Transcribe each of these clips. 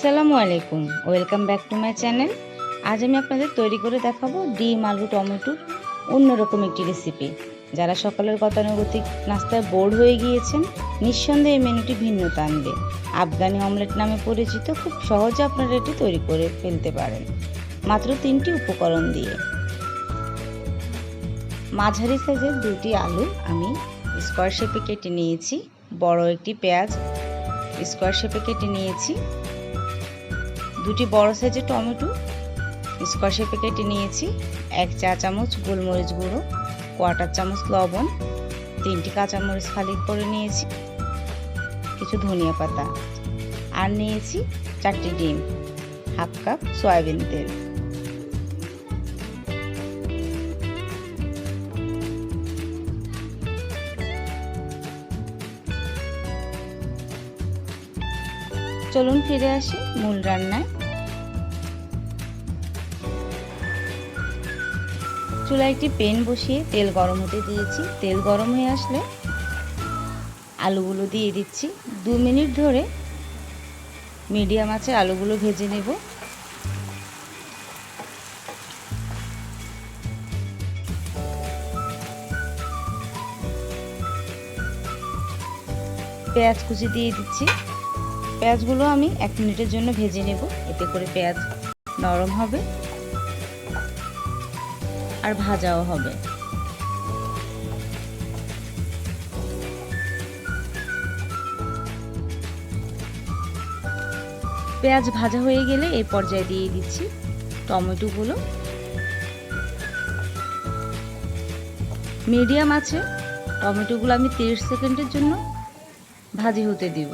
আসসালামু আলাইকুম, welcome back to my channel. আজ আমি আপনাদের তৈরি করে দেখাবো ডিম আলু টমেটোর অন্যরকম একটি রেসিপি। যারা সকালের গতানুগতিক নাস্তায় বোর হয়ে গিয়েছেন, নিঃসন্দেহে এই মেনুটি ভিন্নতা আনবে। আফগানি অমলেট নামে পরিচিত, খুব সহজে আপনারা এটি তৈরি করে ফেলতে পারেন মাত্র 3টি উপকরণ দিয়ে। মাঝারি সাইজের 2টি আলু আমি স্কোয়ার শেপে কেটে নিয়েছি। বড় একটি পেঁয়াজ স্কোয়ার শেপে কেটে নিয়েছি। 2টি বড় সাইজের টমেটো স্কোয়ার শেপে কেটে নিয়েছি। 1 চা চামচ গোলমরিচ গুঁড়ো, 1/4 চামচ লবণ, 3টি কাঁচামরিচ ফালি করে নিয়েছি, কিছু ধনিয়া পাতা, আর নিয়েছি 4টি ডিম, 1/2 কাপ সয়াবিন তেল। চলুন ফিরে আসি মূল রান্নায়। চুলায় একটি প্যান বসিয়ে তেল গরম হতে দিয়েছি। তেল গরম হয়ে আসলে আলুগুলো দিয়ে দিচ্ছি। 2 মিনিট ধরে মিডিয়াম আঁচে আলুগুলো ভেজে নেব। পেঁয়াজ কুচি দিয়ে দিচ্ছি। পেঁয়াজগুলো আমি 1 মিনিটের জন্য ভেজে নেব, এতে করে পেঁয়াজ নরম হবে আর ভাজাও হবে। পেঁয়াজ ভাজা হয়ে গেলে এই পর্যায়ে দিয়ে দিচ্ছি টমেটোগুলো। মিডিয়াম আছে টমেটোগুলো আমি 30 সেকেন্ডের জন্য ভাজি হতে দিব।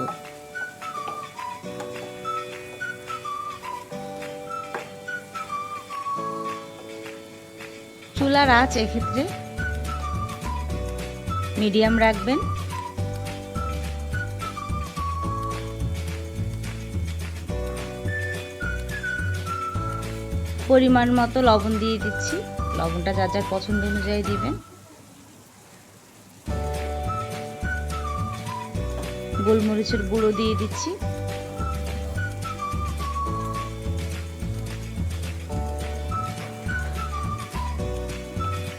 চুলার আঁচ এক্ষেত্রে মিডিয়াম রাখবেন। পরিমাণ মতো লবণ দিয়ে দিচ্ছি, লবণটা যার যার পছন্দ অনুযায়ী দিবেন। গোলমরিচের গুঁড়ো দিয়ে দিচ্ছি।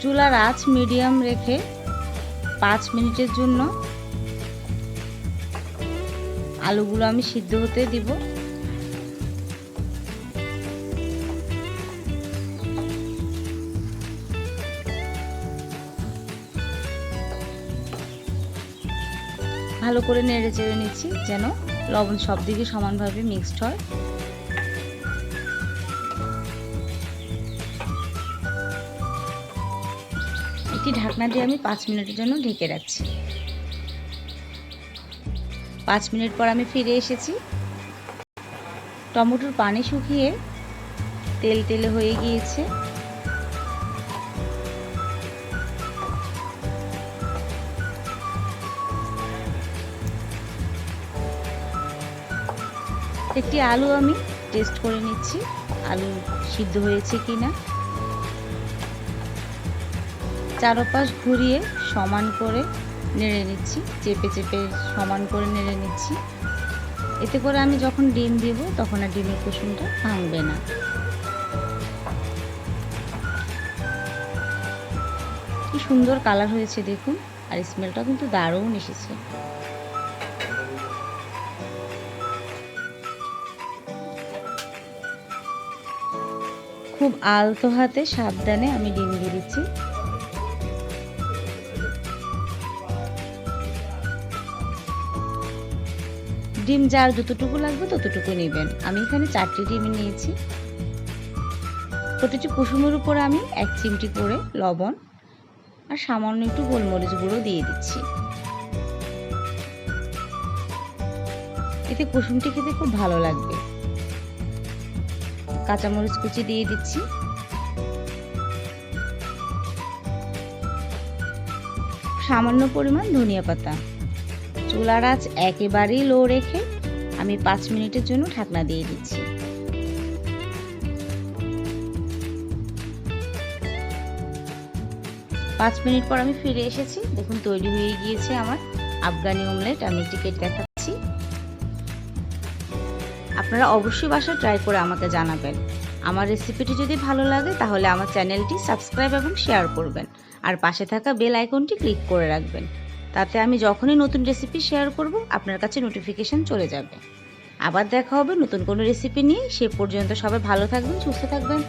চুলার আঁচ মিডিয়াম রেখে 5 মিনিটের জন্য আলুগুলো আমি সিদ্ধ হতে দিব। ভালো করে নেড়ে চেড়ে নিচ্ছি যেন লবণ সব দিকে সমানভাবে মিক্সড হয়। একটি ঢাকনা দিয়ে আমি 5 মিনিটের জন্য ঢেকে রাখছি। 5 মিনিট পর আমি ফিরে এসেছি। টমেটোর পানি শুকিয়ে তেল তেলে হয়ে গিয়েছে। একটি আলু আমি টেস্ট করে নিচ্ছি, আলু সিদ্ধ হয়েছে কিনা। চারপাশ ঘুরিয়ে সমান করে নেড়ে নিচ্ছি, চেপে চেপে সমান করে নেড়ে নিচ্ছি। এতে করে আমি যখন ডিম দেব তখন আর ডিমের কুসুমটা ভাঙবে না। কি সুন্দর কালার হয়েছে দেখুন, আর স্মেলটা কিন্তু দারুণ এসেছে। খুব আলতো হাতে সাবধানে আমি ডিম দিয়ে দিচ্ছি। ডিম যার যতটুকু লাগবে ততটুকু নেবেন। আমি এখানে 4টি ডিম নিয়েছি। প্রতিটি কুসুমের উপর আমি 1 চিমটি করে লবণ আর সামান্য একটু গোলমরিচ গুঁড়ো দিয়ে দিচ্ছি। এতে কুসুমটি খেতে খুব ভালো লাগবে। কাঁচামরিচ কুচি দিয়ে দিচ্ছি। সামান্য পরিমাণ ধনিয়া পাতা। চুলার আঁচ একেবারেই লো রেখে আমি 5 মিনিটের জন্য ঢাকনা দিয়ে দিচ্ছি। 5 মিনিট পর আমি ফিরে এসেছি। দেখুন তৈরি হয়ে গিয়েছে আমার আফগানি অমলেট। আমি একটি কেটে দেখাচ্ছি। আপনারা অবশ্যই বাসায় ট্রাই করে আমাকে জানাবেন। আমার রেসিপিটি যদি ভালো লাগে তাহলে আমার চ্যানেলটি সাবস্ক্রাইব এবং শেয়ার করবেন, আর পাশে থাকা বেল আইকনটি ক্লিক করে রাখবেন। তাতে আমি যখনই নতুন রেসিপি শেয়ার করব আপনার কাছে নোটিফিকেশন চলে যাবে। আবার দেখা হবে নতুন কোনো রেসিপি নিয়ে। সে পর্যন্ত সবাই ভালো থাকবেন, সুস্থ থাকবেন।